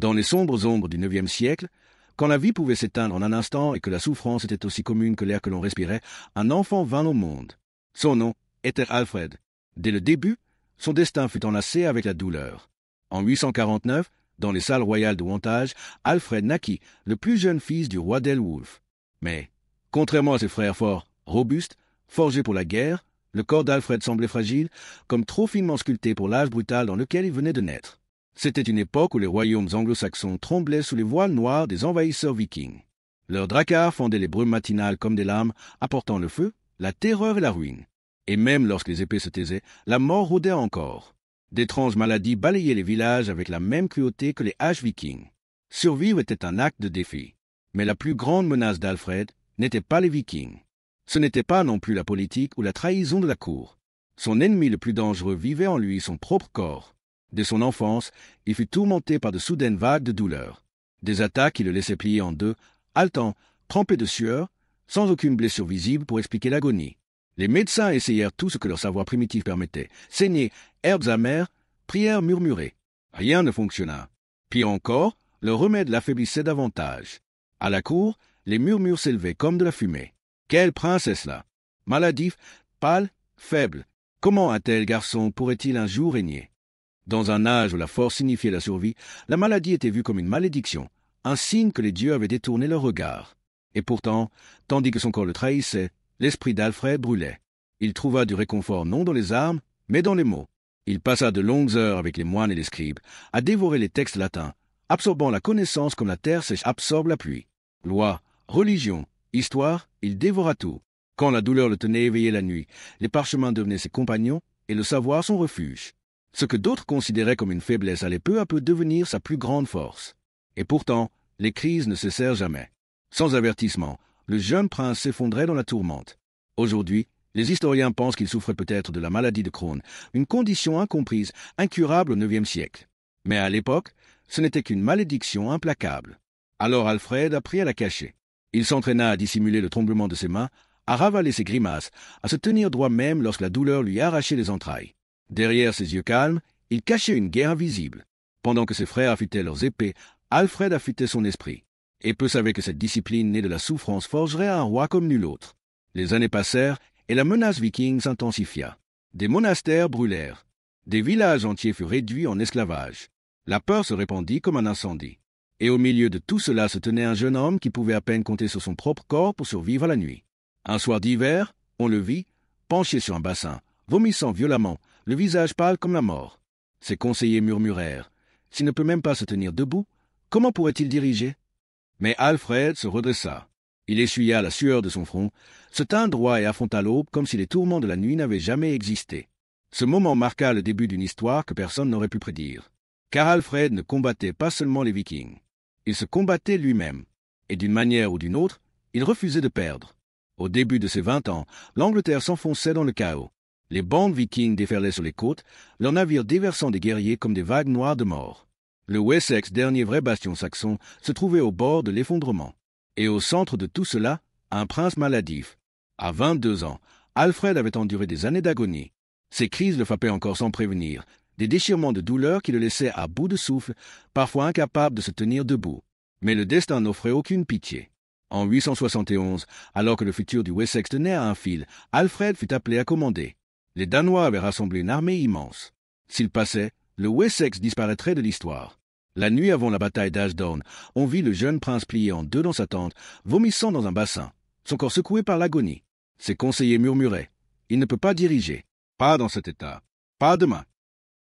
Dans les sombres ombres du IXe siècle, quand la vie pouvait s'éteindre en un instant et que la souffrance était aussi commune que l'air que l'on respirait, un enfant vint au monde. Son nom était Alfred. Dès le début, son destin fut enlacé avec la douleur. En 849, dans les salles royales de Wantage, Alfred naquit, le plus jeune fils du roi d'Elwulf. Mais, contrairement à ses frères forts, robustes, forgés pour la guerre, le corps d'Alfred semblait fragile, comme trop finement sculpté pour l'âge brutal dans lequel il venait de naître. C'était une époque où les royaumes anglo-saxons tremblaient sous les voiles noirs des envahisseurs vikings. Leurs dracars fendaient les brumes matinales comme des lames, apportant le feu, la terreur et la ruine. Et même lorsque les épées se taisaient, la mort rôdait encore. D'étranges maladies balayaient les villages avec la même cruauté que les haches vikings. Survivre était un acte de défi. Mais la plus grande menace d'Alfred n'était pas les vikings. Ce n'était pas non plus la politique ou la trahison de la cour. Son ennemi le plus dangereux vivait en lui, son propre corps. Dès son enfance, il fut tourmenté par de soudaines vagues de douleur. Des attaques qui le laissaient plier en deux, haletant, trempé de sueur, sans aucune blessure visible pour expliquer l'agonie. Les médecins essayèrent tout ce que leur savoir primitif permettait. Saignées, herbes amères, prières murmurées. Rien ne fonctionna. Pire encore, le remède l'affaiblissait davantage. À la cour, les murmures s'élevaient comme de la fumée. Quel prince est-ce là? Maladif, pâle, faible. Comment un tel garçon pourrait-il un jour régner? Dans un âge où la force signifiait la survie, la maladie était vue comme une malédiction, un signe que les dieux avaient détourné leur regard. Et pourtant, tandis que son corps le trahissait, l'esprit d'Alfred brûlait. Il trouva du réconfort non dans les armes, mais dans les mots. Il passa de longues heures avec les moines et les scribes, à dévorer les textes latins, absorbant la connaissance comme la terre sèche absorbe la pluie. Loi, religion, histoire, il dévora tout. Quand la douleur le tenait éveillé la nuit, les parchemins devenaient ses compagnons et le savoir son refuge. Ce que d'autres considéraient comme une faiblesse allait peu à peu devenir sa plus grande force. Et pourtant, les crises ne cessèrent jamais. Sans avertissement, le jeune prince s'effondrait dans la tourmente. Aujourd'hui, les historiens pensent qu'il souffrait peut-être de la maladie de Crohn, une condition incomprise, incurable au IXe siècle. Mais à l'époque, ce n'était qu'une malédiction implacable. Alors Alfred apprit à la cacher. Il s'entraîna à dissimuler le tremblement de ses mains, à ravaler ses grimaces, à se tenir droit même lorsque la douleur lui arrachait les entrailles. Derrière ses yeux calmes, il cachait une guerre invisible. Pendant que ses frères affûtaient leurs épées, Alfred affûtait son esprit. Et peu savait que cette discipline née de la souffrance forgerait un roi comme nul autre. Les années passèrent, et la menace viking s'intensifia. Des monastères brûlèrent. Des villages entiers furent réduits en esclavage. La peur se répandit comme un incendie. Et au milieu de tout cela se tenait un jeune homme qui pouvait à peine compter sur son propre corps pour survivre à la nuit. Un soir d'hiver, on le vit, penché sur un bassin, vomissant violemment, le visage pâle comme la mort. Ses conseillers murmurèrent. S'il ne peut même pas se tenir debout, comment pourrait-il diriger? Mais Alfred se redressa. Il essuya la sueur de son front, se tint droit et affronta l'aube comme si les tourments de la nuit n'avaient jamais existé. Ce moment marqua le début d'une histoire que personne n'aurait pu prédire. Car Alfred ne combattait pas seulement les Vikings. Il se combattait lui-même. Et d'une manière ou d'une autre, il refusait de perdre. Au début de ses 20 ans, l'Angleterre s'enfonçait dans le chaos. Les bandes vikings déferlaient sur les côtes, leurs navires déversant des guerriers comme des vagues noires de mort. Le Wessex, dernier vrai bastion saxon, se trouvait au bord de l'effondrement. Et au centre de tout cela, un prince maladif. À 22 ans, Alfred avait enduré des années d'agonie. Ses crises le frappaient encore sans prévenir, des déchirements de douleur qui le laissaient à bout de souffle, parfois incapable de se tenir debout. Mais le destin n'offrait aucune pitié. En 871, alors que le futur du Wessex tenait à un fil, Alfred fut appelé à commander. Les Danois avaient rassemblé une armée immense. S'il passait, le Wessex disparaîtrait de l'histoire. La nuit avant la bataille d'Ashdown, on vit le jeune prince plié en deux dans sa tente, vomissant dans un bassin, son corps secoué par l'agonie. Ses conseillers murmuraient. Il ne peut pas diriger. Pas dans cet état. Pas demain.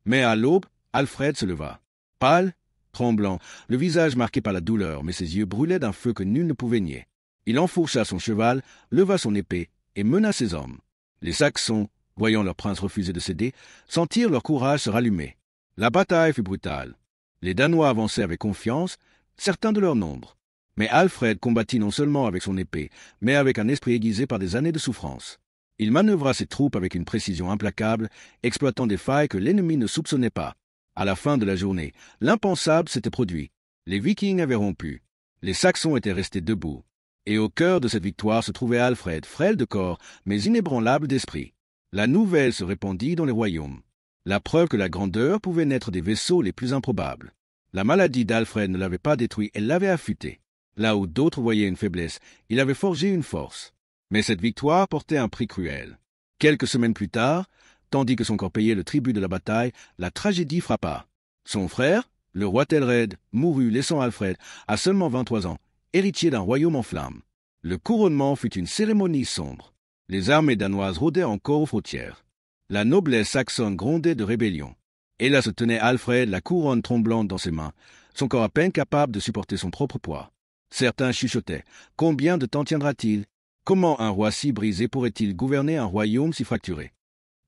Mais à l'aube, Alfred se leva. Pâle, tremblant, le visage marqué par la douleur, mais ses yeux brûlaient d'un feu que nul ne pouvait nier. Il enfourcha son cheval, leva son épée et mena ses hommes. Les Saxons, voyant leur prince refuser de céder, sentirent leur courage se rallumer. La bataille fut brutale. Les Danois avançaient avec confiance, certains de leur nombre. Mais Alfred combattit non seulement avec son épée, mais avec un esprit aiguisé par des années de souffrance. Il manœuvra ses troupes avec une précision implacable, exploitant des failles que l'ennemi ne soupçonnait pas. À la fin de la journée, l'impensable s'était produit. Les Vikings avaient rompu. Les Saxons étaient restés debout. Et au cœur de cette victoire se trouvait Alfred, frêle de corps, mais inébranlable d'esprit. La nouvelle se répandit dans les royaumes. La preuve que la grandeur pouvait naître des vaisseaux les plus improbables. La maladie d'Alfred ne l'avait pas détruit, elle l'avait affûté. Là où d'autres voyaient une faiblesse, il avait forgé une force. Mais cette victoire portait un prix cruel. Quelques semaines plus tard, tandis que son corps payait le tribut de la bataille, la tragédie frappa. Son frère, le roi Thelred, mourut laissant Alfred, à seulement 23 ans, héritier d'un royaume en flammes. Le couronnement fut une cérémonie sombre. Les armées danoises rôdaient encore aux frontières. La noblesse saxonne grondait de rébellion. Et là se tenait Alfred, la couronne tremblante dans ses mains, son corps à peine capable de supporter son propre poids. Certains chuchotaient. Combien de temps tiendra-t-il? Comment un roi si brisé pourrait-il gouverner un royaume si fracturé?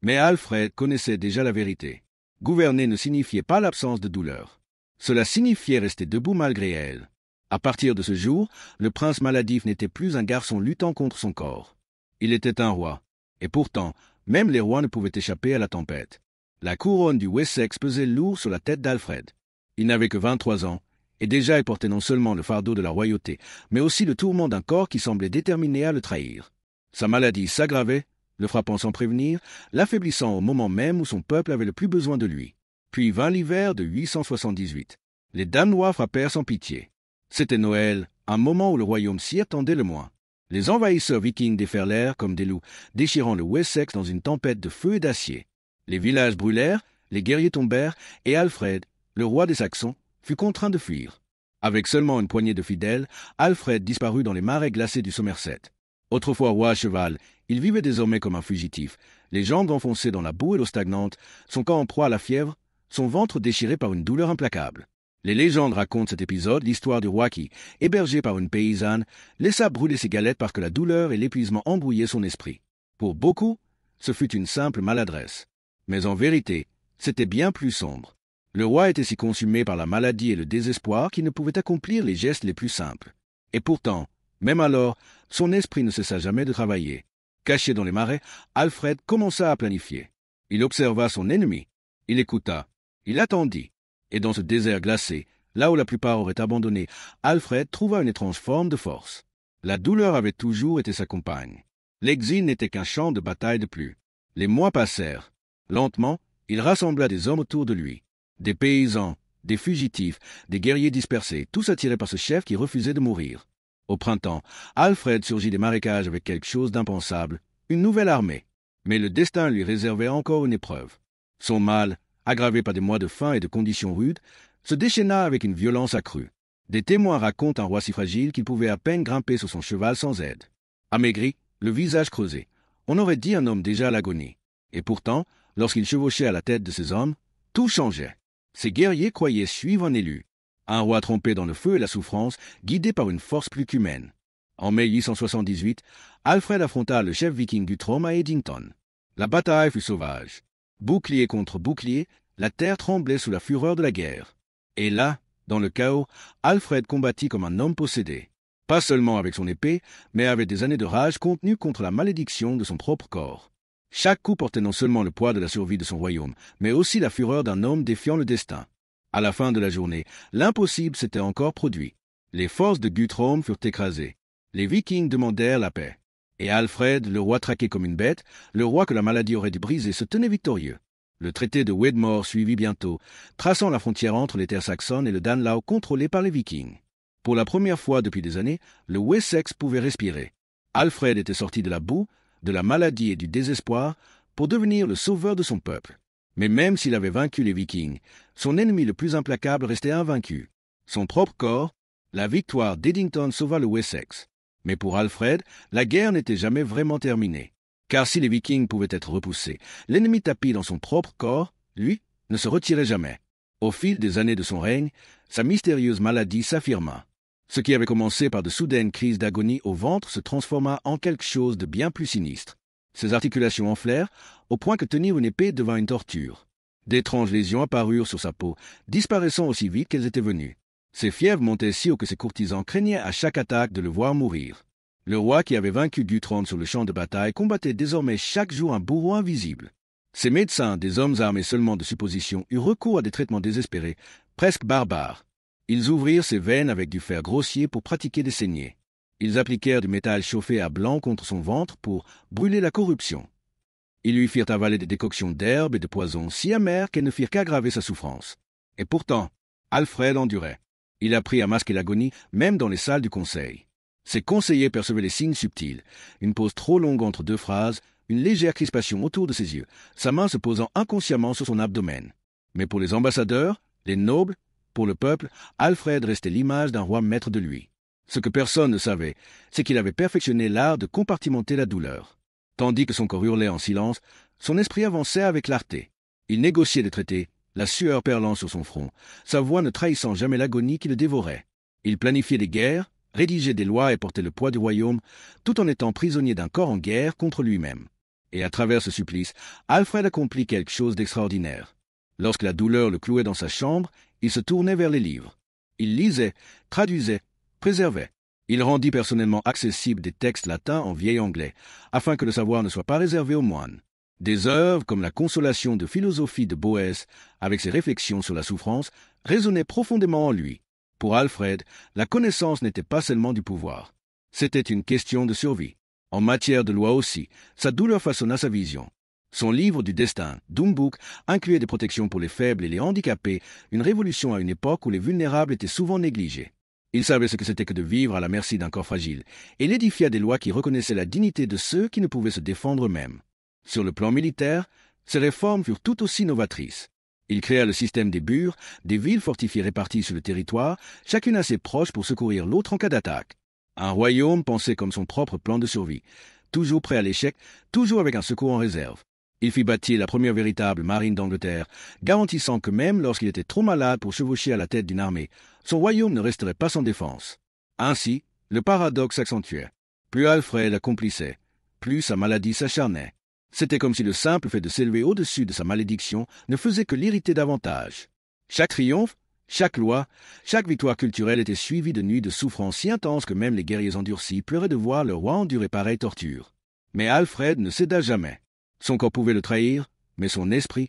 Mais Alfred connaissait déjà la vérité. Gouverner ne signifiait pas l'absence de douleur. Cela signifiait rester debout malgré elle. À partir de ce jour, le prince maladif n'était plus un garçon luttant contre son corps. Il était un roi. Et pourtant, même les rois ne pouvaient échapper à la tempête. La couronne du Wessex pesait lourd sur la tête d'Alfred. Il n'avait que 23 ans, et déjà il portait non seulement le fardeau de la royauté, mais aussi le tourment d'un corps qui semblait déterminé à le trahir. Sa maladie s'aggravait, le frappant sans prévenir, l'affaiblissant au moment même où son peuple avait le plus besoin de lui. Puis vint l'hiver de 878. Les Danois frappèrent sans pitié. C'était Noël, un moment où le royaume s'y attendait le moins. Les envahisseurs vikings déferlèrent comme des loups, déchirant le Wessex dans une tempête de feu et d'acier. Les villages brûlèrent, les guerriers tombèrent, et Alfred, le roi des Saxons, fut contraint de fuir. Avec seulement une poignée de fidèles, Alfred disparut dans les marais glacés du Somerset. Autrefois roi à cheval, il vivait désormais comme un fugitif, les jambes enfoncées dans la boue et l'eau stagnante, son corps en proie à la fièvre, son ventre déchiré par une douleur implacable. Les légendes racontent cet épisode, l'histoire du roi qui, hébergé par une paysanne, laissa brûler ses galettes parce que la douleur et l'épuisement embrouillaient son esprit. Pour beaucoup, ce fut une simple maladresse. Mais en vérité, c'était bien plus sombre. Le roi était si consumé par la maladie et le désespoir qu'il ne pouvait accomplir les gestes les plus simples. Et pourtant, même alors, son esprit ne cessa jamais de travailler. Caché dans les marais, Alfred commença à planifier. Il observa son ennemi. Il écouta. Il attendit. Et dans ce désert glacé, là où la plupart auraient abandonné, Alfred trouva une étrange forme de force. La douleur avait toujours été sa compagne. L'exil n'était qu'un champ de bataille de plus. Les mois passèrent. Lentement, il rassembla des hommes autour de lui. Des paysans, des fugitifs, des guerriers dispersés, tous attirés par ce chef qui refusait de mourir. Au printemps, Alfred surgit des marécages avec quelque chose d'impensable, une nouvelle armée. Mais le destin lui réservait encore une épreuve. Son mal, aggravé par des mois de faim et de conditions rudes, se déchaîna avec une violence accrue. Des témoins racontent un roi si fragile qu'il pouvait à peine grimper sur son cheval sans aide. Amaigri, le visage creusé, on aurait dit un homme déjà à l'agonie. Et pourtant, lorsqu'il chevauchait à la tête de ses hommes, tout changeait. Ces guerriers croyaient suivre un élu. Un roi trempé dans le feu et la souffrance, guidé par une force plus qu'humaine. En mai 878, Alfred affronta le chef viking Guthrum à Edington. La bataille fut sauvage. Bouclier contre bouclier, la terre tremblait sous la fureur de la guerre. Et là, dans le chaos, Alfred combattit comme un homme possédé. Pas seulement avec son épée, mais avec des années de rage contenues contre la malédiction de son propre corps. Chaque coup portait non seulement le poids de la survie de son royaume, mais aussi la fureur d'un homme défiant le destin. À la fin de la journée, l'impossible s'était encore produit. Les forces de Guthrum furent écrasées. Les Vikings demandèrent la paix. Et Alfred, le roi traqué comme une bête, le roi que la maladie aurait dû briser, se tenait victorieux. Le traité de Wedmore suivit bientôt, traçant la frontière entre les terres saxonnes et le Danelaw contrôlé par les Vikings. Pour la première fois depuis des années, le Wessex pouvait respirer. Alfred était sorti de la boue, de la maladie et du désespoir, pour devenir le sauveur de son peuple. Mais même s'il avait vaincu les Vikings, son ennemi le plus implacable restait invaincu. Son propre corps, la victoire d'Edington sauva le Wessex. Mais pour Alfred, la guerre n'était jamais vraiment terminée. Car si les Vikings pouvaient être repoussés, l'ennemi tapi dans son propre corps, lui, ne se retirait jamais. Au fil des années de son règne, sa mystérieuse maladie s'affirma. Ce qui avait commencé par de soudaines crises d'agonie au ventre se transforma en quelque chose de bien plus sinistre. Ses articulations enflèrent, au point que tenir une épée devint une torture. D'étranges lésions apparurent sur sa peau, disparaissant aussi vite qu'elles étaient venues. Ses fièvres montaient si haut que ses courtisans craignaient à chaque attaque de le voir mourir. Le roi qui avait vaincu Guthrum sur le champ de bataille combattait désormais chaque jour un bourreau invisible. Ses médecins, des hommes armés seulement de suppositions, eurent recours à des traitements désespérés, presque barbares. Ils ouvrirent ses veines avec du fer grossier pour pratiquer des saignées. Ils appliquèrent du métal chauffé à blanc contre son ventre pour brûler la corruption. Ils lui firent avaler des décoctions d'herbes et de poisons si amères qu'elles ne firent qu'aggraver sa souffrance. Et pourtant, Alfred endurait. Il apprit à masquer l'agonie, même dans les salles du conseil. Ses conseillers percevaient les signes subtils, une pause trop longue entre deux phrases, une légère crispation autour de ses yeux, sa main se posant inconsciemment sur son abdomen. Mais pour les ambassadeurs, les nobles, pour le peuple, Alfred restait l'image d'un roi maître de lui. Ce que personne ne savait, c'est qu'il avait perfectionné l'art de compartimenter la douleur. Tandis que son corps hurlait en silence, son esprit avançait avec clarté. Il négociait des traités, la sueur perlant sur son front, sa voix ne trahissant jamais l'agonie qui le dévorait. Il planifiait des guerres, rédigeait des lois et portait le poids du royaume, tout en étant prisonnier d'un corps en guerre contre lui-même. Et à travers ce supplice, Alfred accomplit quelque chose d'extraordinaire. Lorsque la douleur le clouait dans sa chambre, il se tournait vers les livres. Il lisait, traduisait, préservait. Il rendit personnellement accessibles des textes latins en vieil anglais, afin que le savoir ne soit pas réservé aux moines. Des œuvres comme la Consolation de philosophie de Boès, avec ses réflexions sur la souffrance, résonnaient profondément en lui. Pour Alfred, la connaissance n'était pas seulement du pouvoir. C'était une question de survie. En matière de loi aussi, sa douleur façonna sa vision. Son livre du destin, Doombook, incluait des protections pour les faibles et les handicapés, une révolution à une époque où les vulnérables étaient souvent négligés. Il savait ce que c'était que de vivre à la merci d'un corps fragile, et il édifia des lois qui reconnaissaient la dignité de ceux qui ne pouvaient se défendre eux-mêmes. Sur le plan militaire, ces réformes furent tout aussi novatrices. Il créa le système des bures, des villes fortifiées réparties sur le territoire, chacune assez proche pour secourir l'autre en cas d'attaque. Un royaume pensé comme son propre plan de survie, toujours prêt à l'échec, toujours avec un secours en réserve. Il fit bâtir la première véritable marine d'Angleterre, garantissant que même lorsqu'il était trop malade pour chevaucher à la tête d'une armée, son royaume ne resterait pas sans défense. Ainsi, le paradoxe s'accentuait. Plus Alfred accomplissait, plus sa maladie s'acharnait. C'était comme si le simple fait de s'élever au-dessus de sa malédiction ne faisait que l'irriter davantage. Chaque triomphe, chaque loi, chaque victoire culturelle était suivie de nuits de souffrance si intenses que même les guerriers endurcis pleuraient de voir leur roi endurer pareille torture. Mais Alfred ne céda jamais. Son corps pouvait le trahir, mais son esprit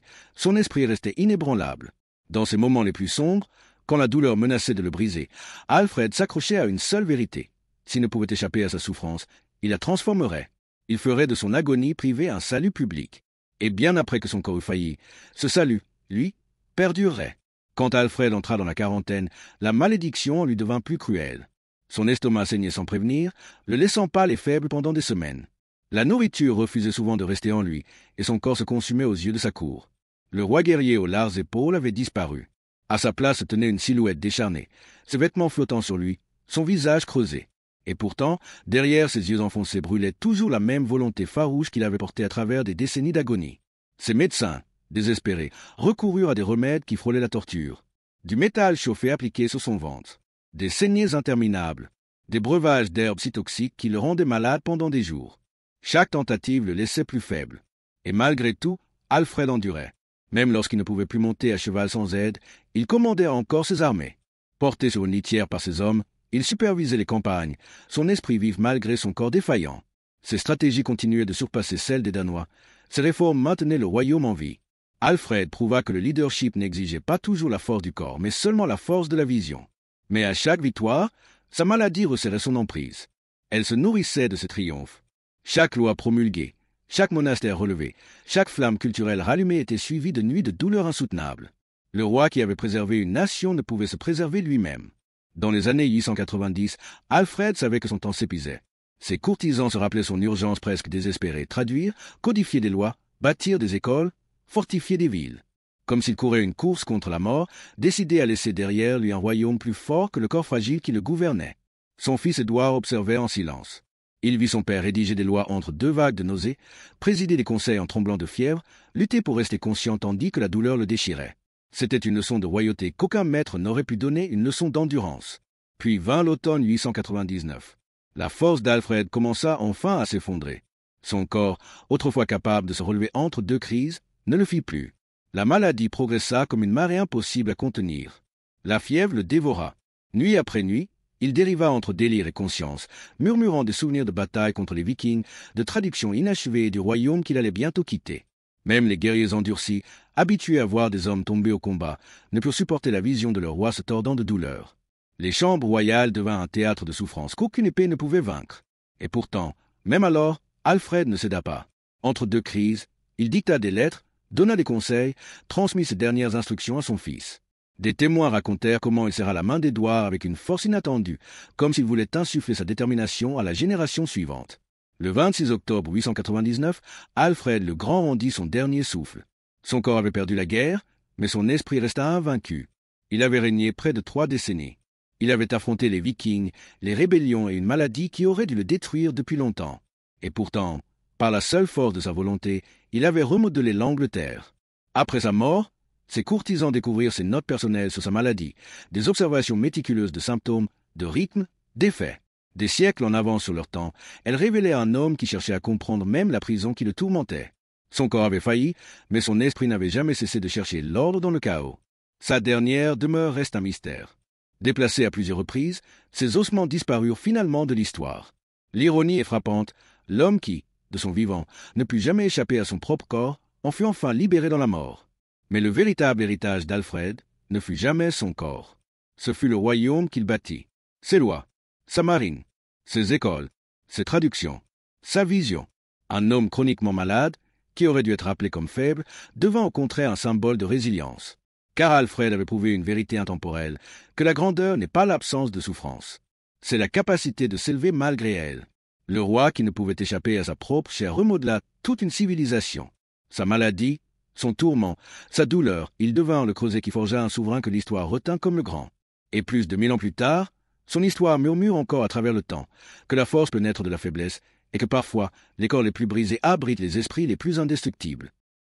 restait inébranlable. Dans ces moments les plus sombres, quand la douleur menaçait de le briser, Alfred s'accrochait à une seule vérité. S'il ne pouvait échapper à sa souffrance, il la transformerait. Il ferait de son agonie privée un salut public. Et bien après que son corps eût failli, ce salut, lui, perdurerait. Quand Alfred entra dans la quarantaine, la malédiction lui devint plus cruelle. Son estomac saignait sans prévenir, le laissant pâle et faible pendant des semaines. La nourriture refusait souvent de rester en lui, et son corps se consumait aux yeux de sa cour. Le roi guerrier aux larges épaules avait disparu. À sa place se tenait une silhouette décharnée, ses vêtements flottant sur lui, son visage creusé. Et pourtant, derrière ses yeux enfoncés brûlait toujours la même volonté farouche qu'il avait portée à travers des décennies d'agonie. Ses médecins, désespérés, recoururent à des remèdes qui frôlaient la torture. Du métal chauffé appliqué sur son ventre, des saignées interminables, des breuvages d'herbes si toxiques qui le rendaient malade pendant des jours. Chaque tentative le laissait plus faible. Et malgré tout, Alfred endurait. Même lorsqu'il ne pouvait plus monter à cheval sans aide, il commandait encore ses armées. Porté sur une litière par ses hommes, il supervisait les campagnes, son esprit vif malgré son corps défaillant. Ses stratégies continuaient de surpasser celles des Danois. Ses réformes maintenaient le royaume en vie. Alfred prouva que le leadership n'exigeait pas toujours la force du corps, mais seulement la force de la vision. Mais à chaque victoire, sa maladie resserrait son emprise. Elle se nourrissait de ses triomphes. Chaque loi promulguée, chaque monastère relevé, chaque flamme culturelle rallumée était suivie de nuits de douleur insoutenables. Le roi qui avait préservé une nation ne pouvait se préserver lui-même. Dans les années 890, Alfred savait que son temps s'épuisait. Ses courtisans se rappelaient son urgence presque désespérée: traduire, codifier des lois, bâtir des écoles, fortifier des villes. Comme s'il courait une course contre la mort, décidé à laisser derrière lui un royaume plus fort que le corps fragile qui le gouvernait. Son fils Édouard observait en silence. Il vit son père rédiger des lois entre deux vagues de nausées, présider des conseils en tremblant de fièvre, lutter pour rester conscient tandis que la douleur le déchirait. C'était une leçon de royauté qu'aucun maître n'aurait pu donner, une leçon d'endurance. Puis vint l'automne 899. La force d'Alfred commença enfin à s'effondrer. Son corps, autrefois capable de se relever entre deux crises, ne le fit plus. La maladie progressa comme une marée impossible à contenir. La fièvre le dévora. Nuit après nuit, il dériva entre délire et conscience, murmurant des souvenirs de batailles contre les Vikings, de traductions inachevées du royaume qu'il allait bientôt quitter. Même les guerriers endurcis, habitués à voir des hommes tomber au combat, ne purent supporter la vision de leur roi se tordant de douleur. Les chambres royales devinrent un théâtre de souffrance qu'aucune épée ne pouvait vaincre. Et pourtant, même alors, Alfred ne céda pas. Entre deux crises, il dicta des lettres, donna des conseils, transmit ses dernières instructions à son fils. Des témoins racontèrent comment il serra la main d'Édouard avec une force inattendue, comme s'il voulait insuffler sa détermination à la génération suivante. Le 26 octobre 899, Alfred le Grand rendit son dernier souffle. Son corps avait perdu la guerre, mais son esprit resta invaincu. Il avait régné près de 3 décennies. Il avait affronté les Vikings, les rébellions et une maladie qui aurait dû le détruire depuis longtemps. Et pourtant, par la seule force de sa volonté, il avait remodelé l'Angleterre. Après sa mort, ses courtisans découvrirent ses notes personnelles sur sa maladie, des observations méticuleuses de symptômes, de rythmes, d'effets. Des siècles en avance sur leur temps, elles révélaient un homme qui cherchait à comprendre même la prison qui le tourmentait. Son corps avait failli, mais son esprit n'avait jamais cessé de chercher l'ordre dans le chaos. Sa dernière demeure reste un mystère. Déplacé à plusieurs reprises, ses ossements disparurent finalement de l'histoire. L'ironie est frappante, l'homme qui, de son vivant, ne put jamais échapper à son propre corps, en fut enfin libéré dans la mort. Mais le véritable héritage d'Alfred ne fut jamais son corps. Ce fut le royaume qu'il bâtit, ses lois, sa marine, ses écoles, ses traductions, sa vision. Un homme chroniquement malade, qui aurait dû être appelé comme faible, devint au contraire un symbole de résilience. Car Alfred avait prouvé une vérité intemporelle, que la grandeur n'est pas l'absence de souffrance. C'est la capacité de s'élever malgré elle. Le roi qui ne pouvait échapper à sa propre chair remodela toute une civilisation. Sa maladie, son tourment, sa douleur, il devint le creuset qui forgea un souverain que l'histoire retint comme le grand. Et plus de 1000 ans plus tard, son histoire murmure encore à travers le temps, que la force peut naître de la faiblesse, et que parfois, les corps les plus brisés abritent les esprits les plus indestructibles.